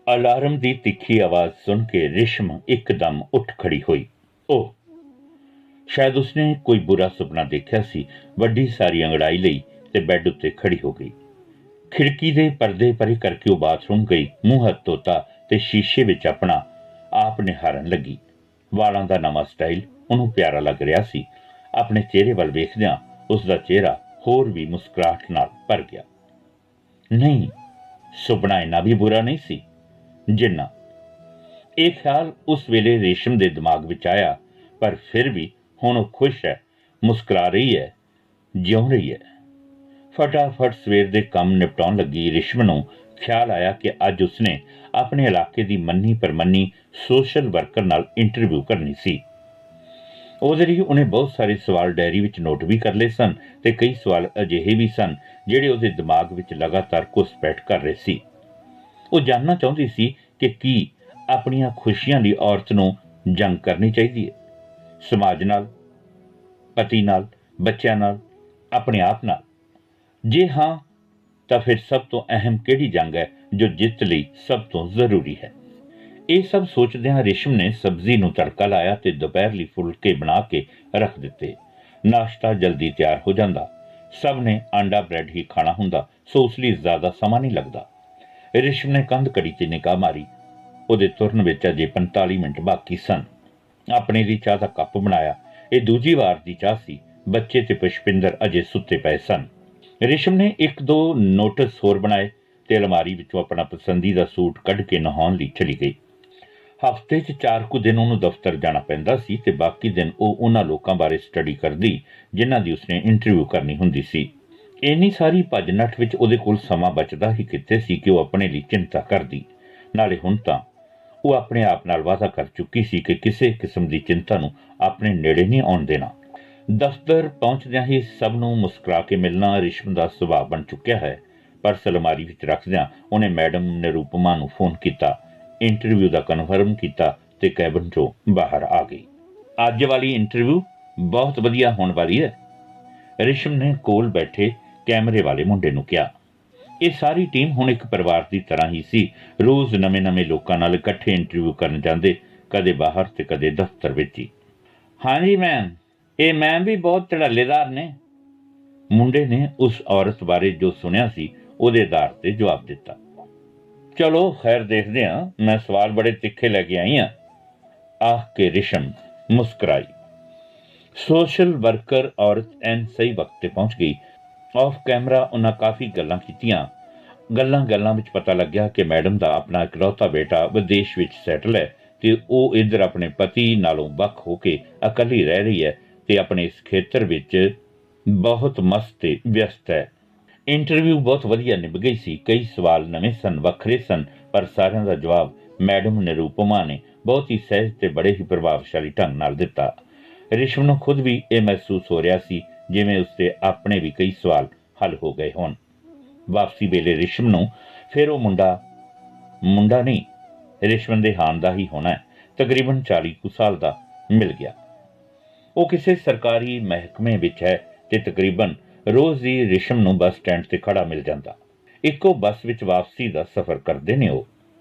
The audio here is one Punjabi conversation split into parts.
ਅਲਾਰਮ ਦੀ ਤਿੱਖੀ ਆਵਾਜ਼ ਸੁਣ ਕੇ ਰਿਸ਼ਮ ਇੱਕਦਮ ਉੱਠ ਖੜੀ ਹੋਈ। ਉਹ ਸ਼ਾਇਦ ਉਸਨੇ ਕੋਈ ਬੁਰਾ ਸੁਪਨਾ ਦੇਖਿਆ ਸੀ। ਵੱਡੀ ਸਾਰੀ ਅੰਗੜਾਈ ਲਈ ਤੇ ਬੈੱਡ ਉੱਤੇ ਖੜੀ ਹੋ ਗਈ। ਖਿੜਕੀ ਦੇ ਪਰਦੇ ਪਰੇ ਕਰਕੇ ਉਹ ਬਾਥਰੂਮ ਗਈ। ਮੂੰਹ ਹੱਥ ਧੋਤਾ ਤੇ ਸ਼ੀਸ਼ੇ ਵਿੱਚ ਆਪਣਾ ਆਪ ਨਿਹਾਰਨ ਲੱਗੀ। ਵਾਲਾਂ ਦਾ ਨਵਾਂ ਸਟਾਈਲ ਉਹਨੂੰ ਪਿਆਰਾ ਲੱਗ ਰਿਹਾ ਸੀ। ਆਪਣੇ ਚਿਹਰੇ ਵੱਲ ਵੇਖਦਿਆਂ ਉਸਦਾ ਚਿਹਰਾ ਹੋਰ ਵੀ ਮੁਸਕਰਾਹਟ ਨਾਲ ਭਰ ਗਿਆ। ਨਹੀਂ, ਸੁਪਨਾ ਇੰਨਾ ਵੀ ਬੁਰਾ ਨਹੀਂ ਸੀ ਜਿੰਨਾ। ਇਹ ਖਿਆਲ ਉਸ ਵੇਲੇ ਰੇਸ਼ਮ ਦੇ ਦਿਮਾਗ ਵਿੱਚ ਆਇਆ, ਪਰ ਫਿਰ ਵੀ ਹੁਣ ਉਹ ਖੁਸ਼ ਹੈ, ਮੁਸਕਰਾ ਰਹੀ ਹੈ, ਜਿਉਂ ਰਹੀ ਹੈ। ਫਟਾਫਟ ਸਵੇਰ ਦੇ ਕੰਮ ਨਿਪਟਾਉਣ ਲੱਗੀ ਰੇਸ਼ਮ ਨੂੰ ਖਿਆਲ ਆਇਆ ਕਿ ਅੱਜ ਉਸਨੇ ਆਪਣੇ ਇਲਾਕੇ ਦੀ ਮੰਨੀ ਪ੍ਰਮੰਨੀ ਸੋਸ਼ਲ ਵਰਕਰ ਨਾਲ ਇੰਟਰਵਿਊ ਕਰਨੀ ਸੀ। ਉਹਦੇ ਲਈ ਉਹਨੇ ਬਹੁਤ ਸਾਰੇ ਸਵਾਲ ਡਾਇਰੀ ਵਿੱਚ ਨੋਟ ਵੀ ਕਰ ਲਏ ਸਨ ਤੇ ਕਈ ਸਵਾਲ ਅਜਿਹੇ ਵੀ ਸਨ ਜਿਹੜੇ ਉਹਦੇ ਦਿਮਾਗ ਵਿੱਚ ਲਗਾਤਾਰ ਘੁਸਪੈਠ ਕਰ ਰਹੇ ਸੀ। ਉਹ ਜਾਣਨਾ ਚਾਹੁੰਦੀ ਸੀ ਕਿ ਕੀ ਆਪਣੀਆਂ ਖੁਸ਼ੀਆਂ ਲਈ ਔਰਤ ਨੂੰ ਜੰਗ ਕਰਨੀ ਚਾਹੀਦੀ ਹੈ, ਸਮਾਜ ਨਾਲ, ਪਤੀ ਨਾਲ, ਬੱਚਿਆਂ ਨਾਲ, ਆਪਣੇ ਆਪ ਨਾਲ। ਜੇ ਹਾਂ ਤਾਂ ਫਿਰ ਸਭ ਤੋਂ ਅਹਿਮ ਕਿਹੜੀ ਜੰਗ ਹੈ ਜੋ ਜਿੱਤ ਲਈ ਸਭ ਤੋਂ ਜ਼ਰੂਰੀ ਹੈ। ਇਹ ਸਭ ਸੋਚਦਿਆਂ ਰੇਸ਼ਮ ਨੇ ਸਬਜ਼ੀ ਨੂੰ ਤੜਕਾ ਲਾਇਆ ਤੇ ਦੁਪਹਿਰ ਲਈ ਫੁਲਕੇ ਬਣਾ ਕੇ ਰੱਖ ਦਿੱਤੇ। ਨਾਸ਼ਤਾ ਜਲਦੀ ਤਿਆਰ ਹੋ ਜਾਂਦਾ। ਸਭ ਨੇ ਆਂਡਾ ਬ੍ਰੈਡ ਹੀ ਖਾਣਾ ਹੁੰਦਾ, ਸੋ ਉਸ ਲਈ ਜ਼ਿਆਦਾ ਸਮਾਂ ਨਹੀਂ ਲੱਗਦਾ। ਰੇਸ਼ਮ ਨੇ ਕੰਧ ਘੜੀ 'ਤੇ ਨਿਗਾਹ ਮਾਰੀ। ਉਹਦੇ ਤੁਰਨ ਵਿੱਚ ਅਜੇ 45 ਮਿੰਟ ਬਾਕੀ ਸਨ। ਆਪਣੇ ਲਈ ਚਾਹ ਦਾ ਕੱਪ ਬਣਾਇਆ। ਇਹ ਦੂਜੀ ਵਾਰ ਦੀ ਚਾਹ ਸੀ। ਬੱਚੇ ਤੇ ਪੁਸ਼ਪਿੰਦਰ ਅਜੇ ਸੁੱਤੇ ਪਏ ਸਨ। ਰੇਸ਼ਮ ਨੇ ਇੱਕ ਦੋ ਨੋਟਿਸ ਹੋਰ ਬਣਾਏ ਤੇ ਅਲਮਾਰੀ ਵਿੱਚੋਂ ਆਪਣਾ ਪਸੰਦੀਦਾ ਸੂਟ ਕੱਢ ਕੇ ਨਹਾਉਣ ਲਈ ਚਲੀ ਗਈ। ਹਫ਼ਤੇ 'ਚ 4 ਕੁ ਦਿਨ ਉਹਨੂੰ ਦਫ਼ਤਰ ਜਾਣਾ ਪੈਂਦਾ ਸੀ ਤੇ ਬਾਕੀ ਦਿਨ ਉਹ ਉਹਨਾਂ ਲੋਕਾਂ ਬਾਰੇ ਸਟੱਡੀ ਕਰਦੀ ਜਿਨ੍ਹਾਂ ਦੀ ਉਸਨੇ ਇੰਟਰਵਿਊ ਕਰਨੀ ਹੁੰਦੀ ਸੀ। ਇੰਨੀ ਸਾਰੀ ਭੱਜ ਨੱਠ ਵਿੱਚ ਉਹਦੇ ਕੋਲ ਸਮਾਂ ਬਚਦਾ ਹੀ ਕਿੱਥੇ ਸੀ ਕਿ ਉਹ ਆਪਣੇ ਲਈ ਚਿੰਤਾ ਕਰਦੀ। ਨਾਲੇ ਹੁਣ ਤਾਂ ਉਹ ਆਪਣੇ ਆਪ ਨਾਲ ਵਾਅਦਾ ਕਰ ਚੁੱਕੀ ਸੀ ਕਿ ਕਿਸੇ ਕਿਸਮ ਦੀ ਚਿੰਤਾ ਨੂੰ ਆਪਣੇ ਨੇੜੇ ਨਹੀਂ ਆਉਣ ਦੇਣਾ। ਦਫ਼ਤਰ ਪਹੁੰਚਦਿਆਂ ਹੀ ਸਭ ਨੂੰ ਮੁਸਕਰਾ ਕੇ ਮਿਲਣਾ ਰੇਸ਼ਮ ਦਾ ਸੁਭਾਅ ਬਣ ਚੁੱਕਿਆ ਹੈ। ਪਰਸ ਅਲਮਾਰੀ ਵਿੱਚ ਰੱਖਦਿਆਂ ਉਹਨੇ ਮੈਡਮ ਨਿਰੂਪਮਾ ਨੂੰ ਫੋਨ ਕੀਤਾ, ਇੰਟਰਵਿਊ ਦਾ ਕਨਫਰਮ ਕੀਤਾ ਤੇ ਕੈਬਨ 'ਚੋਂ ਬਾਹਰ ਆ ਗਈ। ਅੱਜ ਵਾਲੀ ਇੰਟਰਵਿਊ ਬਹੁਤ ਵਧੀਆ ਹੋਣ ਵਾਲੀ ਹੈ, ਰੇਸ਼ਮ ਨੇ ਕੋਲ ਬੈਠੇ ਕੈਮਰੇ ਵਾਲੇ ਮੁੰਡੇ ਨੂੰ ਕਿਹਾ। ਇਹ ਸਾਰੀ ਟੀਮ ਹੁਣ ਇੱਕ ਪਰਿਵਾਰ ਦੀ ਤਰ੍ਹਾਂ ਹੀ ਸੀ। ਰੋਜ਼ ਨਵੇਂ-ਨਵੇਂ ਲੋਕਾਂ ਨਾਲ ਇਕੱਠੇ ਇੰਟਰਵਿਊ ਕਰਨ ਜਾਂਦੇ, ਕਦੇ ਬਾਹਰ ਤੇ ਕਦੇ ਦਫ਼ਤਰ ਵਿੱਚ ਹੀ। ਹਾਂਜੀ ਮੈਮ, ਇਹ ਮੈਮ ਵੀ ਬਹੁਤ ਧੜੱਲੇਦਾਰ ਨੇ, ਮੁੰਡੇ ਨੇ ਉਸ ਔਰਤ ਬਾਰੇ ਜੋ ਸੁਣਿਆ ਸੀ ਉਹਦੇ ਆਧਾਰ ਤੇ ਜਵਾਬ ਦਿੱਤਾ। ਚਲੋ ਖੈਰ, ਦੇਖਦੇ ਹਾਂ। ਮੈਂ ਸਵਾਲ ਬੜੇ ਤਿੱਖੇ ਲੈ ਕੇ ਆਈ ਹਾਂ, ਆਖ ਕੇ ਰੇਸ਼ਮ ਮੁਸਕਰਾਈ। ਸੋਸ਼ਲ ਵਰਕਰ ਔਰਤ ਐਨ ਸਹੀ ਵਕਤ ਤੇ ਪਹੁੰਚ ਗਈ। ਆਫ ਕੈਮਰਾ ਉਹਨਾਂ ਕਾਫੀ ਗੱਲਾਂ ਕੀਤੀਆਂ। ਗੱਲਾਂ ਵਿੱਚ ਪਤਾ ਲੱਗਿਆ ਕਿ ਮੈਡਮ ਦਾ ਆਪਣਾ ਇਕਲੌਤਾ ਬੇਟਾ ਵਿਦੇਸ਼ ਵਿੱਚ ਸੈਟਲ ਹੈ ਤੇ ਉਹ ਇੱਧਰ ਆਪਣੇ ਪਤੀ ਨਾਲੋਂ ਵੱਖ ਹੋ ਕੇ ਇਕੱਲੀ ਰਹਿ ਰਹੀ ਹੈ ਤੇ ਆਪਣੇ ਇਸ ਖੇਤਰ ਵਿੱਚ ਬਹੁਤ ਮਸਤ ਤੇ ਵਿਅਸਤ ਹੈ। ਇੰਟਰਵਿਊ ਬਹੁਤ ਵਧੀਆ ਨਿਭ ਗਈ ਸੀ। ਕਈ ਸਵਾਲ ਨਵੇਂ ਸਨ, ਵੱਖਰੇ ਸਨ, ਪਰ ਸਾਰਿਆਂ ਦਾ ਜਵਾਬ ਮੈਡਮ ਨਿਰੂਪਮਾ ਨੇ ਬਹੁਤ ਹੀ ਸਹਿਜ ਤੇ ਬੜੇ ਹੀ ਪ੍ਰਭਾਵਸ਼ਾਲੀ ਢੰਗ ਨਾਲ ਦਿੱਤਾ। ਰੇਸ਼ਮ ਨੂੰ ਖੁਦ ਵੀ ਇਹ ਮਹਿਸੂਸ ਹੋ ਰਿਹਾ ਸੀ ਜਿਵੇਂ ਉਸਦੇ ਆਪਣੇ ਵੀ ਕਈ ਸਵਾਲ ਹੱਲ ਹੋ ਗਏ ਹੋਣ। ਵਾਪਸੀ ਵੇਲੇ ਰੇਸ਼ਮ ਨੂੰ ਫਿਰ ਉਹ ਮੁੰਡਾ ਨਹੀਂ, ਰੇਸ਼ਮ ਦੇ ਹਾਨ ਦਾ ਹੀ ਹੋਣਾ, ਤਕਰੀਬਨ 40 ਕੁ ਸਾਲ ਦਾ ਮਿਲ ਗਿਆ। ਉਹ ਕਿਸੇ ਸਰਕਾਰੀ ਮਹਿਕਮੇ ਵਿੱਚ ਹੈ ਤੇ ਤਕਰੀਬਨ ਰੋਜ਼ ਹੀ ਰੇਸ਼ਮ ਨੂੰ ਬੱਸ ਸਟੈਂਡ ਤੇ ਖੜਾ ਮਿਲ ਜਾਂਦਾ। ਇੱਕੋ ਬੱਸ ਵਿੱਚ ਵਾਪਸੀ ਦਾ ਸਫ਼ਰ ਕਰਦੇ ਨੇ ਉਹ,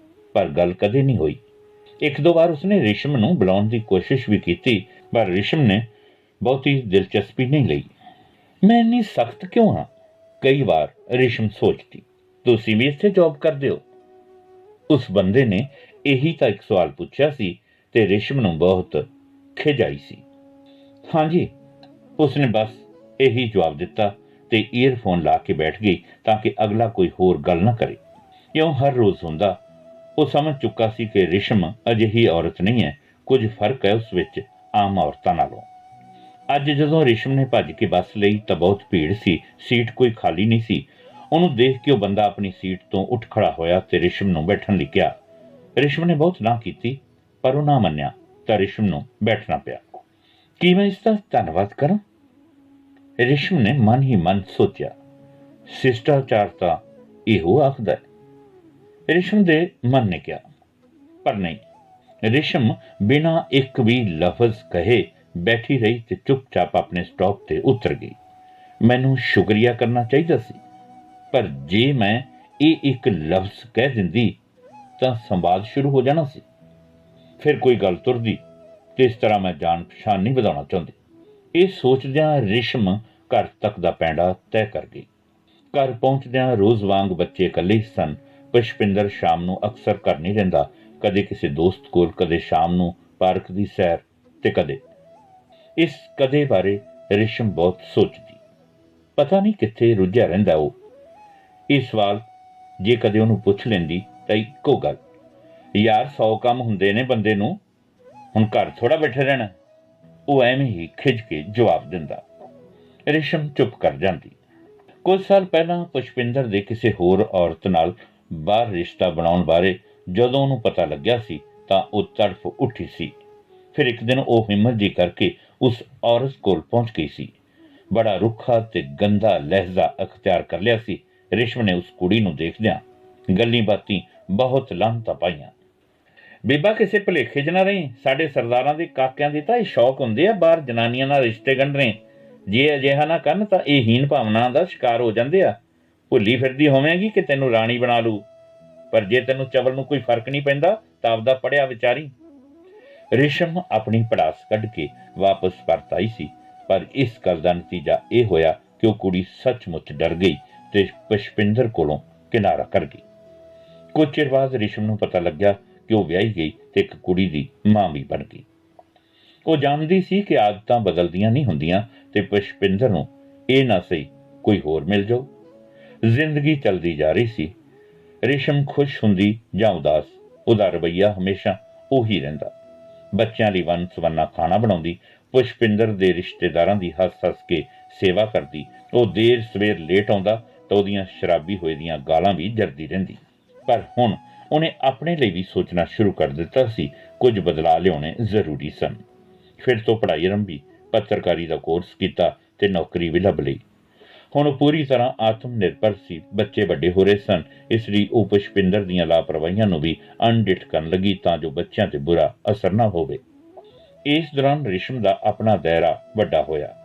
ਪਰ ਗੱਲ ਕਦੇ ਨਹੀਂ ਹੋਈ। ਇੱਕ ਦੋ ਵਾਰ ਉਸਨੇ ਰੇਸ਼ਮ ਨੂੰ ਬੁਲਾਉਣ ਦੀ ਕੋਸ਼ਿਸ਼ ਵੀ ਕੀਤੀ, ਪਰ ਰੇਸ਼ਮ ਨੇ ਬਹੁਤੀ ਦਿਲਚਸਪੀ ਨਹੀਂ ਲਈ। ਮੈਂ ਇੰਨੀ ਸਖਤ ਕਿਉਂ ਹਾਂ, ਕਈ ਵਾਰ ਰੇਸ਼ਮ ਸੋਚਦੀ। ਤੁਸੀਂ ਵੀ ਇੱਥੇ ਜੌਬ ਕਰਦੇ ਹੋ? ਉਸ ਬੰਦੇ ਨੇ ਇਹੀ ਤਾਂ ਇੱਕ ਸਵਾਲ ਪੁੱਛਿਆ ਸੀ ਤੇ ਰੇਸ਼ਮ ਨੂੰ ਬਹੁਤ ਖਿਝ ਆਈ ਸੀ। ਹਾਂਜੀ, ਉਸਨੇ ਬਸ ਇਹੀ ਜਵਾਬ ਦਿੱਤਾ ਤੇ ਈਅਰਫੋਨ ਲਾ ਕੇ ਬੈਠ ਗਈ ਤਾਂ ਕਿ ਅਗਲਾ ਕੋਈ ਹੋਰ ਗੱਲ ਨਾ ਕਰੇ। ਇਉਂ ਹਰ ਰੋਜ਼ ਹੁੰਦਾ। ਉਹ ਸਮਝ ਚੁੱਕਾ ਸੀ ਕਿ ਰੇਸ਼ਮ ਅਜਿਹੀ ਔਰਤ ਨਹੀਂ ਹੈ, ਕੁਝ ਫਰਕ ਹੈ ਉਸ ਵਿੱਚ ਆਮ ਔਰਤਾਂ ਨਾਲੋਂ। ਅੱਜ ਜਦੋਂ ਰੇਸ਼ਮ ਨੇ ਭੱਜ ਕੇ ਬੱਸ ਲਈ ਤਾਂ ਬਹੁਤ ਭੀੜ ਸੀ, ਸੀਟ ਕੋਈ ਖਾਲੀ ਨਹੀਂ ਸੀ। ਉਹਨੂੰ ਦੇਖ ਕੇ ਉਹ ਬੰਦਾ ਆਪਣੀ ਸੀਟ ਤੋਂ ਉੱਠ ਖੜਾ ਹੋਇਆ ਤੇ ਰੇਸ਼ਮ ਨੂੰ ਬੈਠਣ ਲਈ ਕਿਹਾ। ਰੇਸ਼ਮ ਨੇ ਬਹੁਤ ਨਾ ਕੀਤੀ, ਪਰ ਉਹ ਨਾ ਮੰਨਿਆ ਤਾਂ ਰੇਸ਼ਮ ਨੂੰ ਬੈਠਣਾ ਪਿਆ। ਕੀ ਮੈਂ ਇਸ ਦਾ ਧੰਨਵਾਦ ਕਰਾਂ? ਰੇਸ਼ਮ ਨੇ ਮਨ ਹੀ ਮਨ ਸੋਚਿਆ। ਸਿਸ਼ਟਾਚਾਰ ਤਾਂ ਇਹੋ ਆਖਦਾ ਹੈ। ਰੇਸ਼ਮ ਦੇ ਮਨ ਨੇ ਕਿਹਾ, ਪਰ ਨਹੀਂ। ਰੇਸ਼ਮ ਬਿਨਾਂ ਇੱਕ ਵੀ ਲਫ਼ਜ਼ ਕਹੇ ਬੈਠੀ ਰਹੀ ਤੇ ਚੁੱਪਚਾਪ ਆਪਣੇ ਸਟਾਪ ਤੇ ਉਤਰ ਗਈ। ਮੈਨੂੰ ਸ਼ੁਕਰੀਆ ਕਰਨਾ ਚਾਹੀਦਾ ਸੀ, ਪਰ ਜੇ ਮੈਂ ਇਹ ਇੱਕ ਲਫ਼ਜ਼ ਕਹਿ ਦਿੰਦੀ ਤਾਂ ਸੰਵਾਦ ਸ਼ੁਰੂ ਹੋ ਜਾਣਾ ਸੀ। ਫਿਰ ਕੋਈ ਗੱਲ ਤੁਰਦੀ ਤੇ ਇਸ ਤਰ੍ਹਾਂ ਮੈਂ ਜਾਣ ਪਛਾਣ ਨਹੀਂ ਵਧਾਉਣਾ ਚਾਹੁੰਦੀ। ਇਹ ਸੋਚਦਿਆਂ ਰੇਸ਼ਮ ਘਰ ਤੱਕ ਦਾ ਪੈਂਡਾ ਤੈਅ ਕਰ ਗਈ। ਘਰ ਪਹੁੰਚਦਿਆਂ ਰੋਜ਼ ਵਾਂਗ ਬੱਚੇ ਇਕੱਲੇ ਹੀ ਸਨ। ਪੁਸ਼ਪਿੰਦਰ ਸ਼ਾਮ ਨੂੰ ਅਕਸਰ ਘਰ ਨਹੀਂ ਰਹਿੰਦਾ, ਕਦੇ ਕਿਸੇ ਦੋਸਤ ਕੋਲ, ਕਦੇ ਸ਼ਾਮ ਨੂੰ ਪਾਰਕ ਦੀ ਸੈਰ ਤੇ ਕਦੇ ਇਸ ਕਦੇ ਬਾਰੇ ਰੇਸ਼ਮ ਬਹੁਤ ਸੋਚਦੀ। ਪਤਾ ਨਹੀਂ ਕਿੱਥੇ ਰੁੱਝਿਆ ਰਹਿੰਦਾ ਉਹ। ਇਹ ਸਵਾਲ ਜੇ ਕਦੇ ਉਹਨੂੰ ਪੁੱਛ ਲੈਂਦੀ ਤਾਂ ਇੱਕੋ ਗੱਲ, ਯਾਰ 100 ਕੰਮ ਹੁੰਦੇ ਨੇ ਬੰਦੇ ਨੂੰ, ਹੁਣ ਘਰ ਥੋੜਾ ਬੈਠੇ ਰਹਿਣਾ, ਉਹ ਐਵੇਂ ਹੀ ਖਿਝ ਕੇ ਜਵਾਬ ਦਿੰਦਾ। ਰੇਸ਼ਮ ਚੁੱਪ ਕਰ ਜਾਂਦੀ। ਕੁਝ ਸਾਲ ਪਹਿਲਾਂ ਪੁਸ਼ਪਿੰਦਰ ਦੇ ਕਿਸੇ ਹੋਰ ਔਰਤ ਨਾਲ ਬਾਹਰ ਰਿਸ਼ਤਾ ਬਣਾਉਣ ਬਾਰੇ ਜਦੋਂ ਉਹਨੂੰ ਪਤਾ ਲੱਗਿਆ ਸੀ ਤਾਂ ਉਹ ਤੜਫ ਉੱਠੀ ਸੀ। ਫਿਰ ਇੱਕ ਦਿਨ ਉਹ ਹਿੰਮਤ ਜੀ ਕਰਕੇ ਉਸ ਔਰਤ ਕੋਲ ਪਹੁੰਚ ਗਈ ਸੀ। ਬੜਾ ਰੁੱਖਾ ਤੇ ਗੰਦਾ ਲਹਿਜ਼ਾ ਅਖਤਿਆਰ ਕਰ ਲਿਆ ਸੀ। ਰੇਸ਼ਮ ਨੇ ਉਸ ਕੁੜੀ ਨੂੰ ਦੇਖਦਿਆਂ ਗੱਲੀਂ ਬਾਤੀਂ ਬਹੁਤ ਲਾਹਨਤਾਂ ਪਾਈਆਂ। ਬੀਬਾ ਕਿਸੇ ਭੁਲੇਖੇ 'ਚ ਨਾ ਰਹੀ, ਸਾਡੇ ਸਰਦਾਰਾਂ ਦੇ ਕਾਕਿਆਂ ਦੀ ਤਾਂ ਇਹ ਸ਼ੌਕ ਹੁੰਦੇ ਆ ਬਾਹਰ ਜਨਾਨੀਆਂ ਨਾਲ ਰਿਸ਼ਤੇ ਗੰਢਣੇ। ਜੇ ਅਜਿਹਾ ਨਾ ਕਰਨ ਤਾਂ ਇਹ ਹੀਨ ਭਾਵਨਾ ਦਾ ਸ਼ਿਕਾਰ ਹੋ ਜਾਂਦੇ ਆ। ਭੁੱਲੀ ਫਿਰਦੀ ਹੋਵੇਂਗੀ ਕਿ ਤੈਨੂੰ ਰਾਣੀ ਬਣਾ ਲੂ, ਪਰ ਜੇ ਤੈਨੂੰ ਚਵਲ ਨੂੰ ਕੋਈ ਫਰਕ ਨਹੀਂ ਪੈਂਦਾ ਤਾਂ ਆਪਦਾ ਪੜਿਆ ਵਿਚਾਰੀ। ਰੇਸ਼ਮ ਆਪਣੀ ਪੜਾਸ ਕੱਢ ਕੇ ਵਾਪਸ ਪਰਤ ਆਈ ਸੀ, ਪਰ ਇਸ ਗੱਲ ਦਾ ਨਤੀਜਾ ਇਹ ਹੋਇਆ ਕਿ ਉਹ ਕੁੜੀ ਸੱਚਮੁੱਚ ਡਰ ਗਈ ਤੇ ਪੁਸ਼ਪਿੰਦਰ ਕੋਲੋਂ ਕਿਨਾਰਾ ਕਰ ਗਈ। ਕੁਝ ਚਿਰ ਬਾਅਦ ਰੇਸ਼ਮ ਨੂੰ ਪਤਾ ਲੱਗਿਆ ਕਿ ਉਹ ਵਿਆਹੀ ਗਈ ਤੇ ਇੱਕ ਕੁੜੀ ਦੀ ਮਾਂ ਵੀ ਬਣ ਗਈ। ਉਹ ਜਾਣਦੀ ਸੀ ਕਿ ਆਦਤਾਂ ਬਦਲਦੀਆਂ ਨਹੀਂ ਹੁੰਦੀਆਂ ਤੇ ਪੁਸ਼ਪਿੰਦਰ ਨੂੰ ਇਹ ਨਾ ਸਹੀ ਕੋਈ ਹੋਰ ਮਿਲ ਜਾਊ। ਜ਼ਿੰਦਗੀ ਚੱਲਦੀ ਜਾ ਰਹੀ ਸੀ। ਰੇਸ਼ਮ ਖੁਸ਼ ਹੁੰਦੀ ਜਾਂ ਉਦਾਸ, ਉਹਦਾ ਰਵੱਈਆ ਹਮੇਸ਼ਾ ਉਹੀ ਰਹਿੰਦਾ। ਬੱਚਿਆਂ ਲਈ ਵੰਨ ਸਵੰਨਾ ਖਾਣਾ ਬਣਾਉਂਦੀ, ਪੁਸ਼ਪਿੰਦਰ ਦੇ ਰਿਸ਼ਤੇਦਾਰਾਂ ਦੀ ਹੱਸ-ਹੱਸ ਕੇ ਸੇਵਾ ਕਰਦੀ। ਉਹ ਦੇਰ ਸਵੇਰ ਲੇਟ ਆਉਂਦਾ ਤਾਂ ਉਹਦੀਆਂ ਸ਼ਰਾਬੀ ਹੋਏ ਦੀਆਂ ਗਾਲਾਂ ਵੀ ਜਰਦੀ ਰਹਿੰਦੀ। ਪਰ ਹੁਣ ਉਹਨੇ ਆਪਣੇ ਲਈ ਵੀ ਸੋਚਣਾ ਸ਼ੁਰੂ ਕਰ ਦਿੱਤਾ ਸੀ। ਕੁਝ ਬਦਲਾਅ ਲਿਆਉਣੇ ਜ਼ਰੂਰੀ ਸਨ। ਫਿਰ ਤੋਂ ਪੜ੍ਹਾਈ ਆਰੰਭੀ, ਪੱਤਰਕਾਰੀ ਦਾ ਕੋਰਸ ਕੀਤਾ ਤੇ ਨੌਕਰੀ ਵੀ ਲੱਭ ਲਈ। ਹੁਣ ਉਹ ਪੂਰੀ ਤਰ੍ਹਾਂ ਆਤਮ ਨਿਰਭਰ ਸੀ। ਬੱਚੇ ਵੱਡੇ ਹੋ ਰਹੇ ਸਨ, ਇਸ ਲਈ ਉਹ ਪੁਸ਼ਪਿੰਦਰ ਦੀਆਂ ਲਾਪਰਵਾਹੀਆਂ ਨੂੰ ਵੀ ਅਣਡਿੱਠ ਕਰਨ ਲੱਗੀ ਤਾਂ ਜੋ ਬੱਚਿਆਂ ਤੇ ਬੁਰਾ ਅਸਰ ਨਾ ਹੋਵੇ। ਇਸ ਦੌਰਾਨ ਰੇਸ਼ਮ ਦਾ ਆਪਣਾ ਦਾਇਰਾ ਵੱਡਾ ਹੋਇਆ।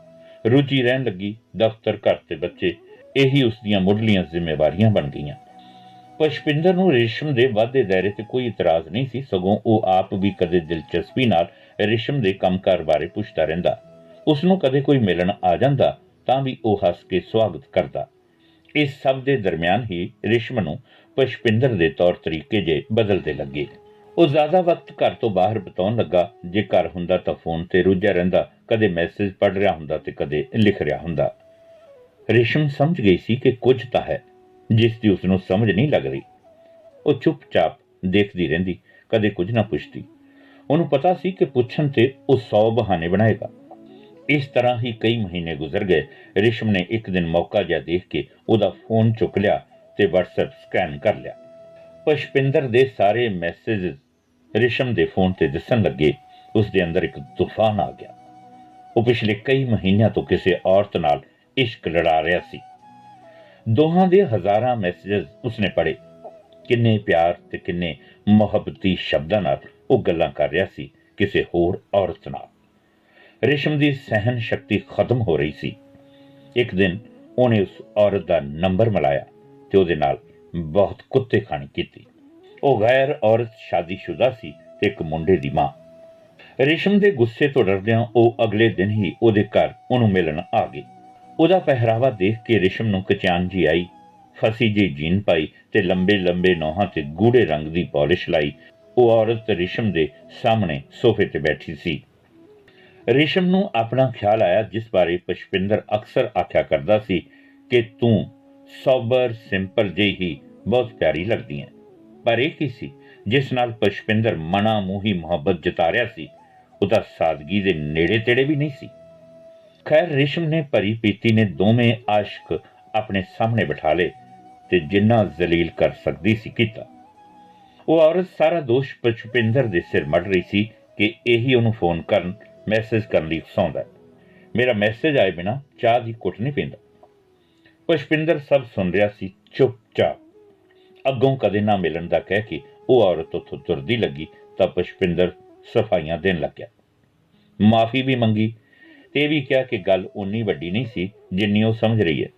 ਰੁਚੀ ਰਹਿਣ ਲੱਗੀ। ਦਫ਼ਤਰ, ਘਰ ਤੇ ਬੱਚੇ, ਇਹੀ ਉਸ ਦੀਆਂ ਮੁੱਢਲੀਆਂ ਜ਼ਿੰਮੇਵਾਰੀਆਂ ਬਣ ਗਈਆਂ। ਪੁਸ਼ਪਿੰਦਰ ਨੂੰ ਰੇਸ਼ਮ ਦੇ ਵਾਧੇ ਦਾਇਰੇ ਤੇ ਕੋਈ ਇਤਰਾਜ਼ ਨਹੀਂ ਸੀ, ਸਗੋਂ ਉਹ ਆਪ ਵੀ ਕਦੇ ਦਿਲਚਸਪੀ ਨਾਲ ਰੇਸ਼ਮ ਦੇ ਕੰਮਕਾਰ ਬਾਰੇ ਪੁੱਛਦਾ ਰਹਿੰਦਾ। ਉਸ ਨੂੰ ਕਦੇ ਕੋਈ ਮਿਲਣ ਆ ਜਾਂਦਾ ਤਾਂ ਵੀ ਉਹ ਹੱਸ ਕੇ ਸਵਾਗਤ ਕਰਦਾ। ਇਸ ਸਭ ਦੇ ਦਰਮਿਆਨ ਹੀ ਰੇਸ਼ਮ ਨੂੰ ਪੁਸ਼ਪਿੰਦਰ ਦੇ ਤੌਰ ਤਰੀਕੇ ਜੇ ਬਦਲਦੇ ਲੱਗੇ। ਉਹ ਜ਼ਿਆਦਾ ਵਕਤ ਘਰ ਤੋਂ ਬਾਹਰ ਬਿਤਾਉਣ ਲੱਗਾ। ਜੇ ਘਰ ਹੁੰਦਾ ਤਾਂ ਫੋਨ ਤੇ ਰੁੱਝਿਆ ਰਹਿੰਦਾ, ਕਦੇ ਮੈਸੇਜ ਪੜ੍ਹ ਰਿਹਾ ਹੁੰਦਾ ਤੇ ਕਦੇ ਲਿਖ ਰਿਹਾ ਹੁੰਦਾ। ਰੇਸ਼ਮ ਸਮਝ ਗਈ ਸੀ ਕਿ ਕੁਝ ਤਾਂ ਹੈ ਜਿਸ ਦੀ ਉਸ ਨੂੰ ਸਮਝ ਨਹੀਂ ਲੱਗ ਰਹੀ। ਉਹ ਚੁੱਪਚਾਪ ਦੇਖਦੀ ਰਹਿੰਦੀ, ਕਦੇ ਕੁਝ ਨਾ ਪੁੱਛਦੀ। ਉਹਨੂੰ ਪਤਾ ਸੀ ਕਿ ਪੁੱਛਣ ਤੇ ਉਹ 100 ਬਹਾਨੇ ਬਣਾਏਗਾ। ਇਸ ਤਰ੍ਹਾਂ ਹੀ ਕਈ ਮਹੀਨੇ ਗੁਜ਼ਰ ਗਏ। ਰੇਸ਼ਮ ਨੇ ਇੱਕ ਦਿਨ ਮੌਕਾ ਜਿਹਾ ਦੇਖ ਕੇ ਉਹਦਾ ਫੋਨ ਚੁੱਕ ਲਿਆ ਤੇ WhatsApp ਸਕੈਨ ਕਰ ਲਿਆ। ਪੁਸ਼ਪਿੰਦਰ ਦੇ ਸਾਰੇ ਮੈਸੇਜ ਰੇਸ਼ਮ ਦੇ ਫੋਨ ਤੇ ਦਿਸਣ ਲੱਗੇ। ਉਸ ਦੇ ਅੰਦਰ ਇੱਕ ਤੂਫਾਨ ਆ ਗਿਆ। ਉਹ ਪਿਛਲੇ ਕਈ ਮਹੀਨਿਆਂ ਤੋਂ ਕਿਸੇ ਔਰਤ ਨਾਲ ਇਸ਼ਕ ਲੜਾ ਰਿਹਾ ਸੀ। ਦੋਹਾਂ ਦੇ ਹਜ਼ਾਰਾਂ ਮੈਸੇਜ ਉਸਨੇ ਪੜ੍ਹੇ। ਕਿੰਨੇ ਪਿਆਰ ਤੇ ਕਿੰਨੇ ਮੁਹੱਬਤੀ ਸ਼ਬਦਾਂ ਨਾਲ ਉਹ ਗੱਲਾਂ ਕਰ ਰਿਹਾ ਸੀ ਕਿਸੇ ਹੋਰ ਔਰਤ ਨਾਲ। ਰੇਸ਼ਮ ਦੀ ਸਹਿਨ ਸ਼ਕਤੀ ਖਤਮ ਹੋ ਰਹੀ ਸੀ। ਇੱਕ ਦਿਨ ਉਹਨੇ ਉਸ ਔਰਤ ਦਾ ਨੰਬਰ ਮਿਲਾਇਆ ਤੇ ਉਹਦੇ ਨਾਲ ਬਹੁਤ ਕੁੱਤੇਖਾਨੀ ਕੀਤੀ। ਉਹ ਗੈਰ ਔਰਤ ਸ਼ਾਦੀशुदा ਸੀ ਤੇ ਇੱਕ ਮੁੰਡੇ ਦੀ ਮਾਂ। ਰੇਸ਼ਮ ਦੇ ਗੁੱਸੇ ਤੋਂ ਡਰਦਿਆਂ ਉਹ ਅਗਲੇ ਦਿਨ ਹੀ ਉਹਦੇ ਘਰ ਉਹਨੂੰ ਮਿਲਣ ਆ ਗਈ। ਉਹਦਾ ਪਹਿਰਾਵਾ ਦੇਖ ਕੇ ਰੇਸ਼ਮ ਨੂੰ ਕਚਾਨ ਜੀ ਆਈ। ਫਸੀ ਜਿਹੀ ਜੀਨ ਪਾਈ ਤੇ ਲੰਬੇ ਲੰਬੇ ਨੋਹਾਂ ਤੇ ਗੂੜੇ ਰੰਗ ਦੀ ਪਾਲਿਸ਼ ਲਾਈ। ਉਹ ਔਰਤ ਰੇਸ਼ਮ ਦੇ ਸਾਹਮਣੇ ਸੋਫੇ ਤੇ ਬੈਠੀ ਸੀ। ਰੇਸ਼ਮ ਨੂੰ ਆਪਣਾ ਖਿਆਲ ਆਇਆ, ਜਿਸ ਬਾਰੇ ਪੁਸ਼ਪਿੰਦਰ ਅਕਸਰ ਆਖਿਆ ਕਰਦਾ ਸੀ ਕਿ ਤੂੰ ਸੋਬਰ ਸਿੰਪਲ ਜਿਹੀ ਹੀ ਬਹੁਤ ਪਿਆਰੀ ਲੱਗਦੀ ਹੈ। ਪਰ ਇਹ ਕੀ ਸੀ ਜਿਸ ਨਾਲ ਪੁਸ਼ਪਿੰਦਰ ਮਨਾ ਮੂੰਹੀ ਮੁਹੱਬਤ ਜਤਾ ਰਿਹਾ ਸੀ? ਉਹਦਾ ਸਾਦਗੀ ਦੇ ਨੇੜੇ ਤੇੜੇ ਵੀ ਨਹੀਂ ਸੀ। ਖੈਰ, ਰੇਸ਼ਮ ਨੇ ਭਰੀ ਪੀਤੀ ਨੇ ਦੋਵੇਂ ਆਸ਼ਕ ਆਪਣੇ ਸਾਹਮਣੇ ਬਿਠਾ ਲਏ ਤੇ ਜਿੰਨਾ ਜ਼ਲੀਲ ਕਰ ਸਕਦੀ ਸੀ ਕੀਤਾ। ਉਹ ਔਰਤ ਸਾਰਾ ਦੋਸ਼ ਪੁਸ਼ਪਿੰਦਰ ਦੇ ਸਿਰ ਮੜ ਰਹੀ ਸੀ ਕਿ ਇਹੀ ਉਹਨੂੰ ਫੋਨ ਕਰਨ, ਮੈਸੇਜ ਕਰਨ ਲਈ ਉਕਸਾਉਂਦਾ। ਮੇਰਾ ਮੈਸੇਜ ਆਏ ਬਿਨਾਂ ਚਾਹ ਦੀ ਘੁੱਟ ਨਹੀਂ ਪੀਂਦਾ। ਪੁਸ਼ਪਿੰਦਰ ਸਭ ਸੁਣ ਰਿਹਾ ਸੀ, ਚੁੱਪਚਾਪ। ਅੱਗੋਂ ਕਦੇ ਨਾ ਮਿਲਣ ਦਾ ਕਹਿ ਕੇ ਉਹ ਔਰਤ ਉੱਥੋਂ ਤੁਰਦੀ ਲੱਗੀ ਤਾਂ ਪੁਸ਼ਪਿੰਦਰ ਸਫਾਈਆਂ ਦੇਣ ਲੱਗਿਆ। ਮਾਫੀ ਵੀ ਮੰਗੀ ਤੇ ਇਹ ਵੀ ਕਿਹਾ ਕਿ ਗੱਲ ਉਨੀ ਵੱਡੀ ਨਹੀਂ ਸੀ ਜਿੰਨੀ ਉਹ ਸਮਝ ਰਹੀ ਹੈ।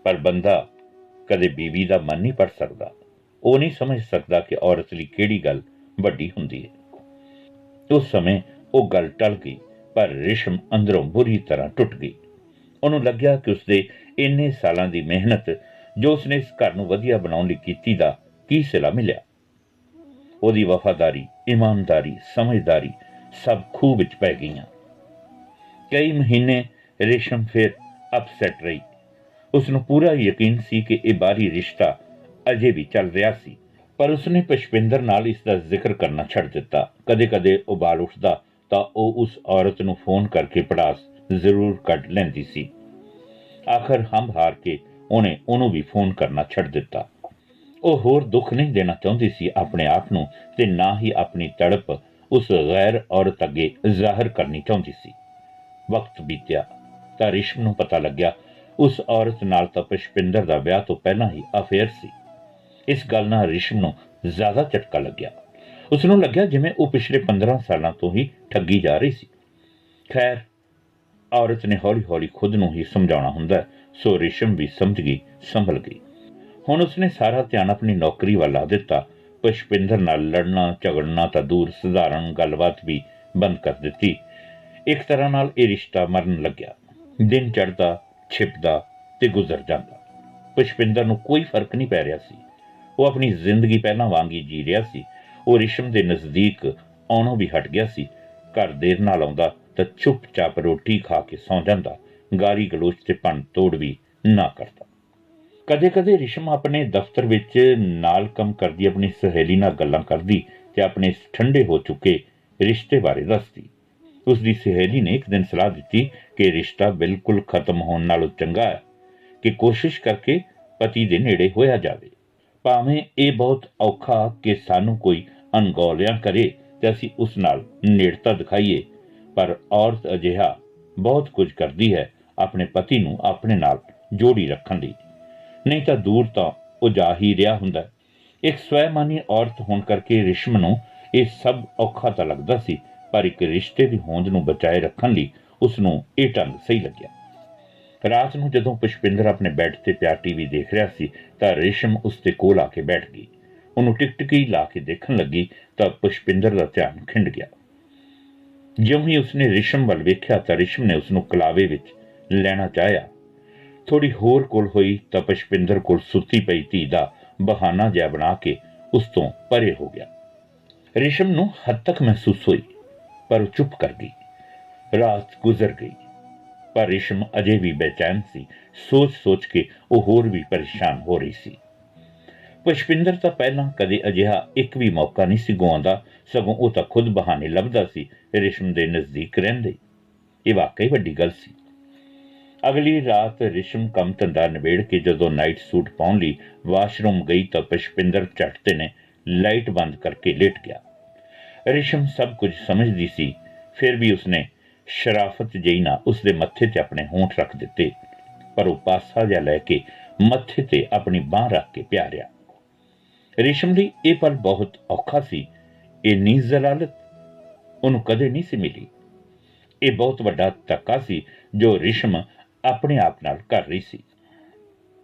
ਪਰ ਬੰਦਾ ਕਦੇ ਬੀਵੀ ਦਾ ਮਨ ਨਹੀਂ ਪੜ ਸਕਦਾ। ਉਹ ਨਹੀਂ ਸਮਝ ਸਕਦਾ ਕਿ ਔਰਤ ਲਈ ਕਿਹੜੀ ਗੱਲ ਵੱਡੀ ਹੁੰਦੀ ਹੈ। ਉਸ ਸਮੇਂ ਉਹ ਗੱਲ ਟਲ ਗਈ, ਪਰ ਰਿਸ਼ਮ ਅੰਦਰੋਂ ਬੁਰੀ ਤਰ੍ਹਾਂ ਟੁੱਟ ਗਈ। ਉਹਨੂੰ ਲੱਗਿਆ ਕਿ ਉਸਦੇ ਇੰਨੇ ਸਾਲਾਂ ਦੀ ਮਿਹਨਤ ਜੋ ਉਸਨੇ ਇਸ ਘਰ ਨੂੰ ਵਧੀਆ ਬਣਾਉਣ ਲਈ ਕੀਤੀ ਦਾ ਕੀ ਸਿਲਾ ਮਿਲਿਆ। ਉਹਦੀ ਵਫਾਦਾਰੀ, ਇਮਾਨਦਾਰੀ, ਸਮਝਦਾਰੀ ਸਭ ਖੂਹ ਵਿੱਚ ਪੈ ਗਈਆਂ। ਕਈ ਮਹੀਨੇ ਰੇਸ਼ਮ ਫਿਰ ਅਪਸੈਟ ਰਹੀ। ਉਸਨੂੰ ਪੂਰਾ ਯਕੀਨ ਸੀ ਕਿ ਇਹ ਬਾਹਰੀ ਰਿਸ਼ਤਾ ਅਜੇ ਵੀ ਚੱਲ ਰਿਹਾ ਸੀ, ਪਰ ਉਸਨੇ ਪੁਸ਼ਪਿੰਦਰ ਨਾਲ ਇਸ ਦਾ ਜ਼ਿਕਰ ਕਰਨਾ ਛੱਡ ਦਿੱਤਾ। ਕਦੇ-ਕਦੇ ਉਬਾਲ ਉੱਠਦਾ ਤਾਂ ਉਹ ਉਸ ਔਰਤ ਨੂੰ ਫੋਨ ਕਰਕੇ ਪੜਾਸ ਜ਼ਰੂਰ ਕੱਢ ਲੈਂਦੀ ਸੀ। ਆਖਰ ਹੰਭ ਹਾਰ ਕੇ ਉਹਨੂੰ ਵੀ ਫੋਨ ਕਰਨਾ ਛੱਡ ਦਿੱਤਾ। ਉਹ ਹੋਰ ਦੁੱਖ ਨਹੀਂ ਦੇਣਾ ਚਾਹੁੰਦੀ ਸੀ ਆਪਣੇ ਆਪ ਨੂੰ, ਤੇ ਨਾ ਹੀ ਆਪਣੀ ਤੜਪ ਉਸ ਗੈਰ ਔਰਤ ਅੱਗੇ ਜ਼ਾਹਰ ਕਰਨੀ ਚਾਹੁੰਦੀ ਸੀ। ਵਕਤ ਬੀਤਿਆ ਤਾਂ ਰਿਸ਼ਮ ਨੂੰ ਪਤਾ ਲੱਗਿਆ ਉਸ ਔਰਤ ਨਾਲ ਤਾਂ ਪੁਸ਼ਪਿੰਦਰ ਦਾ ਵਿਆਹ ਤੋਂ ਪਹਿਲਾਂ ਹੀ ਅਫੇਅਰ ਸੀ। ਇਸ ਗੱਲ ਨਾਲ ਰਿਸ਼ਮ ਨੂੰ ਜ਼ਿਆਦਾ ਝਟਕਾ ਲੱਗਿਆ। ਉਸਨੂੰ ਲੱਗਿਆ ਜਿਵੇਂ ਉਹ ਪਿਛਲੇ 15 ਸਾਲਾਂ ਤੋਂ ਹੀ ਠੱਗੀ ਜਾ ਰਹੀ ਸੀ। ਖੈਰ, ਔਰਤ ਨੇ ਹੌਲੀ-ਹੌਲੀ ਖੁਦ ਨੂੰ ਹੀ ਸਮਝਾਉਣਾ ਹੁੰਦਾ, ਸੋ ਰਿਸ਼ਮ ਵੀ ਸਮਝ ਗਈ, ਸੰਭਲ ਗਈ। ਹੁਣ ਉਸਨੇ ਸਾਰਾ ਧਿਆਨ ਆਪਣੀ ਨੌਕਰੀ ਵੱਲ ਲਾ ਦਿੱਤਾ। ਪੁਸ਼ਪਿੰਦਰ ਨਾਲ ਲੜਨਾ ਝਗੜਨਾ ਤਾਂ ਦੂਰ, ਸਧਾਰਨ ਗੱਲਬਾਤ ਵੀ ਬੰਦ ਕਰ ਦਿੱਤੀ। ਇੱਕ ਤਰ੍ਹਾਂ ਨਾਲ ਇਹ ਰਿਸ਼ਤਾ ਮਰਨ ਲੱਗਿਆ। ਦਿਨ ਚੜ੍ਹਦਾ, ਛਿਪਦਾ ਤੇ ਗੁਜ਼ਰ ਜਾਂਦਾ। ਪੁਸ਼ਪਿੰਦਰ ਨੂੰ ਕੋਈ ਫਰਕ ਨਹੀਂ ਪੈ ਰਿਹਾ ਸੀ। ਉਹ ਆਪਣੀ ਜ਼ਿੰਦਗੀ ਪਹਿਲਾਂ ਵਾਂਗ ਹੀ ਜੀ ਰਿਹਾ ਸੀ। ਉਹ ਰਿਸ਼ਮ ਦੇ ਨਜ਼ਦੀਕ ਆਉਣੋਂ ਵੀ ਹਟ ਗਿਆ ਸੀ। ਘਰ ਦੇਰ ਨਾਲ ਆਉਂਦਾ ਤਾਂ ਚੁੱਪ-ਚਾਪ ਰੋਟੀ ਖਾ ਕੇ ਸੌਂ ਜਾਂਦਾ, ਗਾਲੀ ਗਲੋਚ ਤੇ ਭੰਨ ਤੋੜ ਵੀ ਨਾ ਕਰਦਾ। ਕਦੇ-ਕਦੇ ਰਿਸ਼ਮ ਆਪਣੇ ਦਫ਼ਤਰ ਵਿੱਚ ਨਾਲ ਕੰਮ ਕਰਦੀ ਆਪਣੀ ਸਹੇਲੀ ਨਾਲ ਗੱਲਾਂ ਕਰਦੀ ਤੇ ਆਪਣੇ ਠੰਡੇ ਹੋ ਚੁੱਕੇ ਰਿਸ਼ਤੇ ਬਾਰੇ ਦੱਸਦੀ। ਉਸਦੀ ਸਹੇਲੀ ਨੇ ਇੱਕ ਦਿਨ ਸਲਾਹ ਦਿੱਤੀ ਕਿ ਰਿਸ਼ਤਾ ਬਿਲਕੁਲ ਖਤਮ ਹੋਣ ਨਾਲੋਂ ਚੰਗਾ ਹੈ ਕਿ ਕੋਸ਼ਿਸ਼ ਕਰਕੇ ਪਤੀ ਦੇ ਨੇੜੇ ਹੋਇਆ ਜਾਵੇ। ਭਾਵੇਂ ਇਹ ਬਹੁਤ ਔਖਾ ਕਿ ਸਾਨੂੰ ਕੋਈ ਅਣਗੌਲਿਆਂ ਕਰੇ ਤੇ ਅਸੀਂ ਉਸ ਨਾਲ ਨੇੜਤਾ ਦਿਖਾਈਏ, ਪਰ ਔਰਤ ਅਜਿਹਾ ਬਹੁਤ ਕੁਝ ਕਰਦੀ ਹੈ ਆਪਣੇ ਪਤੀ ਨੂੰ ਆਪਣੇ ਨਾਲ ਜੋੜੀ ਰੱਖਣ ਲਈ, ਨਹੀਂ ਤਾਂ ਦੂਰ ਤਾਂ ਉਹ ਜਾ ਹੀ ਰਿਹਾ ਹੁੰਦਾ। ਇੱਕ ਸਵੈਮਾਨੀ ਔਰਤ ਹੋਣ ਕਰਕੇ ਰਿਸ਼ਮ ਨੂੰ ਇਹ ਸਭ ਔਖਾ ਤਾਂ ਲੱਗਦਾ ਸੀ, ਪਰ ਇੱਕ ਰਿਸ਼ਤੇ ਦੀ ਹੋਂਦ ਨੂੰ ਬਚਾਏ ਰੱਖਣ ਲਈ ਉਸਨੂੰ ਇਹ ਢੰਗ ਸਹੀ ਲੱਗਿਆ। ਰਾਤ ਨੂੰ ਜਦੋਂ ਪੁਸ਼ਪਿੰਦਰ ਆਪਣੇ ਬੈੱਡ ਤੇ ਪਿਆ ਟੀਵੀ ਦੇਖ ਰਿਹਾ ਸੀ ਤਾਂ ਰਿਸ਼ਮ ਉਸ ਦੇ ਕੋਲ ਆ ਕੇ ਬੈਠ ਗਈ। ਉਹਨੂੰ ਟਿਕਟਿਕੀ ਲਾ ਕੇ ਦੇਖਣ ਲੱਗੀ ਤਾਂ ਪੁਸ਼ਪਿੰਦਰ ਦਾ ਧਿਆਨ ਖਿੰਡ ਗਿਆ। ਜਿਉਂ ਹੀ ਉਸਨੇ ਰਿਸ਼ਮ ਵੱਲ ਵੇਖਿਆ ਤਾਂ ਰਿਸ਼ਮ ਨੇ ਉਸਨੂੰ ਕਲਾਵੇ ਵਿੱਚ ਲੈਣਾ ਚਾਹਿਆ। ਥੋੜੀ ਹੋਰ ਕੋਲ ਹੋਈ ਤਾਂ ਪੁਸ਼ਪਿੰਦਰ ਕੋਲ ਸੁੱਤੀ ਪਈ ਧੀ ਦਾ ਬਹਾਨਾ ਜਿਹਾ ਬਣਾ ਕੇ ਉਸ ਤੋਂ ਪਰੇ ਹੋ ਗਿਆ। ਰਿਸ਼ਮ ਨੂੰ ਹੱਦ ਤੱਕ ਮਹਿਸੂਸ ਹੋਈ, ਪਰ ਉਹ ਚੁੱਪ ਕਰ ਗਈ। ਰਾਤ ਗੁਜ਼ਰ ਗਈ, ਪਰ ਰਿਸ਼ਮ ਅਜੇ ਵੀ ਬੇਚੈਨ ਸੀ। ਸੋਚ-ਸੋਚ ਕੇ ਉਹ ਹੋਰ ਵੀ ਪਰੇਸ਼ਾਨ ਹੋ ਰਹੀ ਸੀ। ਪੁਸ਼ਪਿੰਦਰ ਤਾਂ ਪਹਿਲਾਂ ਕਦੇ ਅਜਿਹਾ ਇੱਕ ਵੀ ਮੌਕਾ ਨਹੀਂ ਸੀ ਗੁਆਉਂਦਾ, ਸਗੋਂ ਉਹ ਤਾਂ ਖੁਦ ਬਹਾਨੇ ਲੱਭਦਾ ਸੀ ਰਿਸ਼ਮ ਦੇ ਨਜ਼ਦੀਕ ਰਹਿੰਦੇ। ਇਹ ਵਾਕਈ ਵੱਡੀ ਗੱਲ ਸੀ। ਅਗਲੀ ਰਾਤ ਰਿਸ਼ਮ ਕੰਮ ਧੰਦਾ ਨਿਬੇੜ ਕੇ ਜਦੋਂ ਨਾਈਟ ਸੂਟ ਪਾਉਣ ਲਈ ਵਾਸ਼ਰੂਮ ਗਈ ਤਾਂ ਪੁਸ਼ਪਿੰਦਰ ਝੱਟ ਨੇ ਲਾਈਟ ਬੰਦ ਕਰਕੇ ਲੇਟ ਗਿਆ। ਰਿਸ਼ਮ ਸਭ ਕੁਝ ਸਮਝਦੀ ਸੀ, ਫਿਰ ਵੀ ਉਸਨੇ ਸ਼ਰਾਫਤ ਜਿਹੀ ਨਾਲ ਉਸਦੇ ਮੱਥੇ ਤੇ ਆਪਣੇ ਹੋਂਠ ਰੱਖ ਦਿੱਤੇ, ਪਰ ਉਹ ਪਾਸਾ ਜਿਹਾ ਲੈ ਕੇ ਮੱਥੇ ਤੇ ਆਪਣੀ ਬਾਂਹ ਰੱਖ ਕੇ ਪਿਆ ਰਿਹਾ। ਰਿਸ਼ਮ ਲਈ ਇਹ ਪਲ ਬਹੁਤ ਔਖਾ ਸੀ। ਇੰਨੀ ਜ਼ਲਾਲਤ ਉਹਨੂੰ ਕਦੇ ਨਹੀਂ ਸੀ ਮਿਲੀ। ਇਹ ਬਹੁਤ ਵੱਡਾ ਧੱਕਾ ਸੀ ਜੋ ਰਿਸ਼ਮ ਆਪਣੇ ਆਪ ਨਾਲ ਕਰ ਰਹੀ ਸੀ।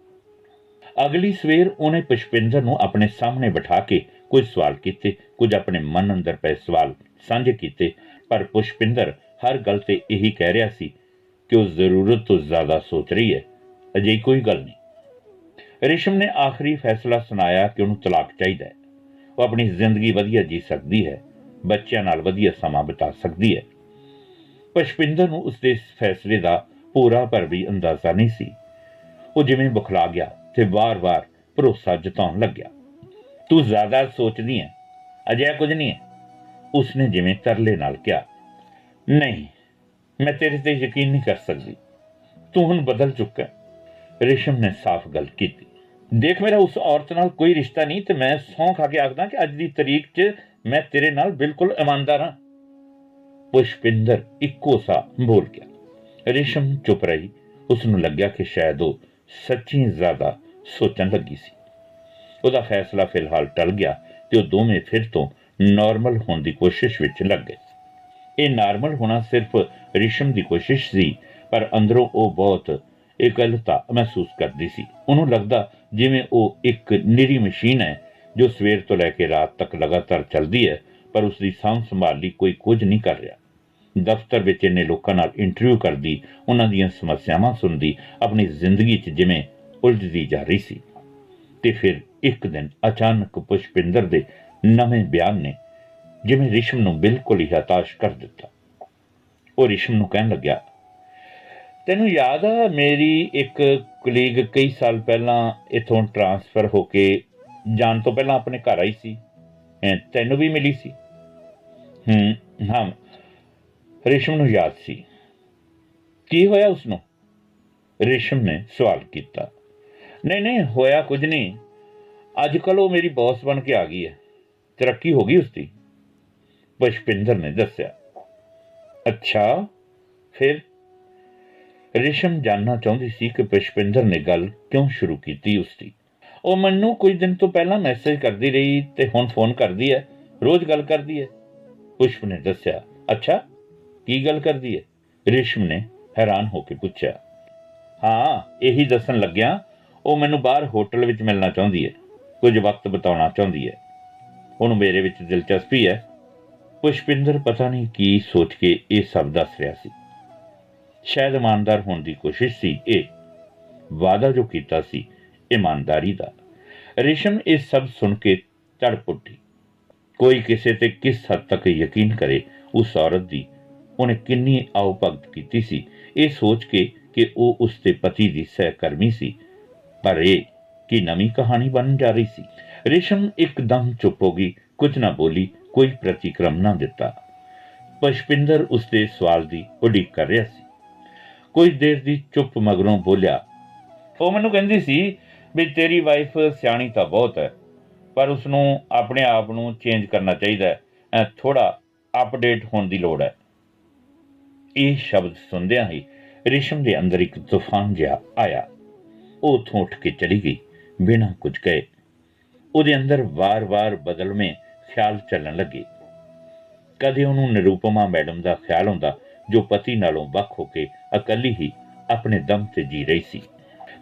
ਅਗਲੀ ਸਵੇਰ ਉਹਨੇ ਪੁਸ਼ਪਿੰਦਰ ਨੂੰ ਆਪਣੇ ਸਾਹਮਣੇ ਬਿਠਾ ਕੇ ਕੁਝ ਸਵਾਲ ਕੀਤੇ, ਕੁਝ ਆਪਣੇ ਮਨ ਅੰਦਰ ਪਏ ਸਵਾਲ ਸਾਂਝੇ ਕੀਤੇ, ਪਰ ਪੁਸ਼ਪਿੰਦਰ ਹਰ ਗੱਲ ਤੇ ਇਹੀ ਕਹਿ ਰਿਹਾ ਸੀ ਕਿ ਉਹ ਜ਼ਰੂਰਤ ਤੋਂ ਜ਼ਿਆਦਾ ਸੋਚ ਰਹੀ ਹੈ। ਅਜਿਹੀ ਕੋਈ ਗੱਲ ਨਹੀਂ। ਰਿਸ਼ਮ ਨੇ ਆਖਰੀ ਫੈਸਲਾ ਸੁਣਾਇਆ ਕਿ ਉਹਨੂੰ ਤਲਾਕ ਚਾਹੀਦਾ ਹੈ। ਉਹ ਆਪਣੀ ਜ਼ਿੰਦਗੀ ਵਧੀਆ ਜੀ ਸਕਦੀ ਹੈ, ਬੱਚਿਆਂ ਨਾਲ ਵਧੀਆ ਸਮਾਂ ਬਿਤਾ ਸਕਦੀ ਹੈ। ਪੁਸ਼ਪਿੰਦਰ ਨੂੰ ਉਸਦੇ ਇਸ ਫੈਸਲੇ ਦਾ ਪੂਰਾ ਪਰ ਵੀ ਅੰਦਾਜ਼ਾ ਨਹੀਂ ਸੀ। ਉਹ ਜਿਵੇਂ ਬੁਖਲਾ ਗਿਆ ਤੇ ਵਾਰ-ਵਾਰ ਭਰੋਸਾ ਜਤਾਉਣ ਲੱਗਿਆ। ਤੂੰ ਜ਼ਿਆਦਾ ਸੋਚਦੀ ਹੈ, ਅਜਿਹਾ ਕੁਝ ਨਹੀਂ ਹੈ, ਉਸਨੇ ਜਿਵੇਂ ਤਰਲੇ ਨਾਲ ਕਿਹਾ। ਨਹੀਂ, ਮੈਂ ਤੇਰੇ ਤੇ ਯਕੀਨ ਨਹੀਂ ਕਰ ਸਕਦੀ, ਤੂੰ ਹੁਣ ਬਦਲ ਚੁੱਕਾ। ਰਿਸ਼ਮ ਨੇ ਸਾਫ਼ ਗੱਲ ਕੀਤੀ। ਦੇਖ, ਮੇਰਾ ਉਸ ਔਰਤ ਨਾਲ ਕੋਈ ਰਿਸ਼ਤਾ ਨਹੀਂ ਤੇ ਮੈਂ ਸਹੁੰ ਖਾ ਕੇ ਆਖਦਾ ਕਿ ਅੱਜ ਦੀ ਤਰੀਕ 'ਚ ਮੈਂ ਤੇਰੇ ਨਾਲ ਬਿਲਕੁਲ ਇਮਾਨਦਾਰ ਹਾਂ। ਪੁਸ਼ਪਿੰਦਰ ਇੱਕੋ ਸਾਹ ਬੋਲ ਗਿਆ। ਰਿਸ਼ਮ ਚੁੱਪ ਰਹੀ। ਉਸਨੂੰ ਲੱਗਿਆ ਕਿ ਸ਼ਾਇਦ ਉਹ ਸੱਚੀ ਜ਼ਿਆਦਾ ਸੋਚਣ ਲੱਗੀ ਸੀ। ਉਹਦਾ ਫੈਸਲਾ ਫਿਲਹਾਲ ਟਲ ਗਿਆ ਤੇ ਉਹ ਦੋਵੇਂ ਫਿਰ ਤੋਂ ਨਾਰਮਲ ਹੋਣ ਦੀ ਕੋਸ਼ਿਸ਼ ਵਿੱਚ ਲੱਗ ਗਏ। ਇਹ ਨਾਰਮਲ ਹੋਣਾ ਸਿਰਫ ਰਿਸ਼ਮ ਦੀ ਕੋਸ਼ਿਸ਼ ਸੀ, ਪਰ ਅੰਦਰੋਂ ਉਹ ਬਹੁਤ ਇਕੱਲਤਾ ਮਹਿਸੂਸ ਕਰਦੀ ਸੀ। ਉਹਨੂੰ ਲੱਗਦਾ ਜਿਵੇਂ ਉਹ ਇੱਕ ਨਿਰੀ ਮਸ਼ੀਨ ਹੈ ਜੋ ਸਵੇਰ ਤੋਂ ਲੈ ਕੇ ਰਾਤ ਤੱਕ ਲਗਾਤਾਰ ਚੱਲਦੀ ਹੈ, ਪਰ ਉਸ ਦੀ ਸਾਂਭ ਸੰਭਾਲ ਲਈ ਕੋਈ ਕੁਝ ਨਹੀਂ ਕਰ ਰਿਹਾ। ਦਫ਼ਤਰ ਵਿੱਚ ਇੰਨੇ ਲੋਕਾਂ ਨਾਲ ਇੰਟਰਵਿਊ ਕਰਦੀ, ਉਹਨਾਂ ਦੀਆਂ ਸਮੱਸਿਆਵਾਂ ਸੁਣਦੀ, ਆਪਣੀ ਜ਼ਿੰਦਗੀ 'ਚ ਜਿਵੇਂ ਉਲਝਦੀ ਜਾ ਰਹੀ ਸੀ। ਤੇ ਫਿਰ ਇੱਕ ਦਿਨ ਅਚਾਨਕ ਪੁਸ਼ਪਿੰਦਰ ਦੇ ਨਵੇਂ ਬਿਆਨ ਨੇ ਜਿਵੇਂ ਰਿਸ਼ਮ ਨੂੰ ਬਿਲਕੁਲ ਹੀ ਹਤਾਸ਼ ਕਰ ਦਿੱਤਾ। ਉਹ ਰਿਸ਼ਮ ਨੂੰ ਕਹਿਣ ਲੱਗਿਆ, ਤੈਨੂੰ ਯਾਦ ਆ ਮੇਰੀ ਇੱਕ ਕੁਲੀਗ ਕਈ ਸਾਲ ਪਹਿਲਾਂ ਇੱਥੋਂ ਟਰਾਂਸਫਰ ਹੋ ਕੇ ਜਾਣ ਤੋਂ ਪਹਿਲਾਂ ਆਪਣੇ ਘਰ ਆਈ ਸੀ, ਤੈਨੂੰ ਵੀ ਮਿਲੀ ਸੀ? ਹਾਂ, ਰੇਸ਼ਮ ਨੂੰ ਯਾਦ ਸੀ। ਕੀ ਹੋਇਆ ਉਸਨੂੰ? ਰੇਸ਼ਮ ਨੇ ਸਵਾਲ ਕੀਤਾ। ਨਹੀਂ, ਹੋਇਆ ਕੁਝ ਨਹੀਂ। ਅੱਜ ਕੱਲ੍ਹ ਉਹ ਮੇਰੀ ਬੌਸ ਬਣ ਕੇ ਆ ਗਈ ਹੈ, ਤਰੱਕੀ ਹੋ ਗਈ ਉਸਦੀ, ਪੁਸ਼ਪਿੰਦਰ ਨੇ ਦੱਸਿਆ। ਅੱਛਾ, ਫਿਰ? ਰੇਸ਼ਮ ਜਾਣਨਾ ਚਾਹੁੰਦੀ ਸੀ ਕਿ ਪੁਸ਼ਪਿੰਦਰ ਨੇ ਗੱਲ ਕਿਉਂ ਸ਼ੁਰੂ ਕੀਤੀ ਉਸਦੀ। ਉਹ ਮੈਨੂੰ ਕੁਝ ਦਿਨ ਤੋਂ ਪਹਿਲਾਂ ਮੈਸੇਜ ਕਰਦੀ ਰਹੀ ਤੇ ਹੁਣ ਫੋਨ ਕਰਦੀ ਹੈ, ਰੋਜ਼ ਗੱਲ ਕਰਦੀ ਹੈ, ਪੁਸ਼ਪ ਨੇ ਦੱਸਿਆ। ਅੱਛਾ, ਕੀ ਗੱਲ ਕਰਦੀ ਹੈ? ਰੇਸ਼ਮ ਨੇ ਹੈਰਾਨ ਹੋ ਕੇ ਪੁੱਛਿਆ। ਹਾਂ, ਇਹੀ ਦੱਸਣ ਲੱਗਿਆ। ਉਹ ਮੈਨੂੰ ਬਾਹਰ ਹੋਟਲ ਵਿੱਚ ਮਿਲਣਾ ਚਾਹੁੰਦੀ ਹੈ, ਕੁਝ ਵਕਤ ਬਿਤਾਉਣਾ ਚਾਹੁੰਦੀ ਹੈ, ਉਹਨੂੰ ਮੇਰੇ ਵਿੱਚ ਦਿਲਚਸਪੀ ਹੈ। ਪੁਸ਼ਪਿੰਦਰ ਪਤਾ ਨਹੀਂ ਕੀ ਸੋਚ ਕੇ ਇਹ ਸਭ ਦੱਸ ਰਿਹਾ ਸੀ। ਸ਼ਾਇਦ ਇਮਾਨਦਾਰ ਹੋਣ ਦੀ ਕੋਸ਼ਿਸ਼ ਸੀ ਇਹ, ਵਾਅਦਾ ਜੋ ਕੀਤਾ ਸੀ ਇਮਾਨਦਾਰੀ ਦਾ। ਰੇਸ਼ਮ ਇਹ ਸਭ ਸੁਣ ਕੇ ਤੜਪ ਉੱਠੀ। ਕੋਈ ਕਿਸੇ ਤੇ ਕਿਸ ਹੱਦ ਤੱਕ ਯਕੀਨ ਕਰੇ ਉਸ ਔਰਤ ਦੀ ਉਹਨੇ ਕਿੰਨੀ ਆਓ ਭਗਤ ਕੀਤੀ ਸੀ, ਇਹ ਸੋਚ ਕੇ ਕਿ ਉਹ ਉਸਦੇ ਪਤੀ ਦੀ ਸਹਿਕਰਮੀ ਸੀ। ਪਰ ਇਹ ਕੀ ਨਵੀਂ ਕਹਾਣੀ ਬਣਨ ਜਾ ਰਹੀ ਸੀ। ਰੇਸ਼ਮ ਇੱਕਦਮ ਚੁੱਪ ਹੋ ਗਈ, ਕੁਝ ਨਾ ਬੋਲੀ, ਕੋਈ ਪ੍ਰਤੀਕਰਮ ਨਾ ਦਿੱਤਾ। ਪੁਸ਼ਪਿੰਦਰ ਉਸਦੇ ਸਵਾਲ ਦੀ ਉਡੀਕ ਕਰ ਰਿਹਾ ਸੀ। ਕੁਝ ਦੇਰ ਦੀ ਚੁੱਪ ਮਗਰੋਂ ਬੋਲਿਆ, ਉਹ ਮੈਨੂੰ ਕਹਿੰਦੀ ਸੀ ਵੀ ਤੇਰੀ ਵਾਈਫ ਸਿਆਣੀ ਤਾਂ ਬਹੁਤ ਹੈ, ਪਰ ਉਸਨੂੰ ਆਪਣੇ ਆਪ ਨੂੰ ਚੇਂਜ ਕਰਨਾ ਚਾਹੀਦਾ ਹੈ, ਥੋੜਾ ਅਪਡੇਟ ਹੋਣ ਦੀ ਲੋੜ ਹੈ। ਇਹ ਸ਼ਬਦ ਸੁਣਦਿਆਂ ਹੀ ਰੇਸ਼ਮ ਦੇ ਅੰਦਰ ਇੱਕ ਤੂਫਾਨ ਜਿਹਾ ਆਇਆ। ਉਹ ਉੱਥੋਂ ਉੱਠ ਕੇ ਚਲੀ ਗਈ ਬਿਨਾਂ ਕੁਝ ਕਹੇ। ਉਹਦੇ ਅੰਦਰ ਵਾਰ-ਵਾਰ ਬਦਲਵੇਂ ਖਿਆਲ ਚੱਲਣ ਲੱਗੇ। ਕਦੇ ਉਹਨੂੰ ਨਿਰੂਪਮਾ ਮੈਡਮ ਦਾ ਖਿਆਲ ਆਉਂਦਾ, ਜੋ ਪਤੀ ਨਾਲੋਂ ਵੱਖ ਹੋ ਕੇ ਇਕੱਲੀ ਹੀ ਆਪਣੇ ਦਮ ਤੇ ਜੀ ਰਹੀ ਸੀ,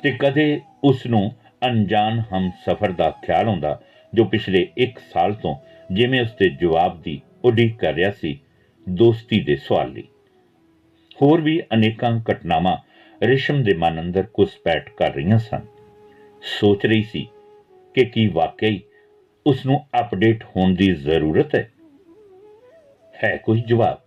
ਤੇ ਕਦੇ ਉਸ ਨੂੰ ਅਣਜਾਣ ਹਮਸਫਰ ਦਾ ਖਿਆਲ ਆਉਂਦਾ, ਜੋ ਪਿਛਲੇ 1 ਸਾਲ ਤੋਂ ਜਿਵੇਂ ਉਸਦੇ ਜਵਾਬ ਦੀ ਉਡੀਕ ਕਰ ਰਿਹਾ ਸੀ, ਦੋਸਤੀ ਦੇ ਸਵਾਲ ਲਈ। ਹੋਰ ਵੀ ਅਨੇਕਾਂ ਘਟਨਾਵਾਂ ਰੇਸ਼ਮ ਦੇ ਮਨ ਅੰਦਰ ਘੁਸਪੈਠ ਕਰ ਰਹੀਆਂ ਸਨ। ਸੋਚ ਰਹੀ ਸੀ ਕਿ ਕੀ ਵਾਕਈ ਉਸ ਨੂੰ ਅਪਡੇਟ ਹੋਣ ਦੀ ਜ਼ਰੂਰਤ ਹੈ ਕੋਈ ਜਵਾਬ?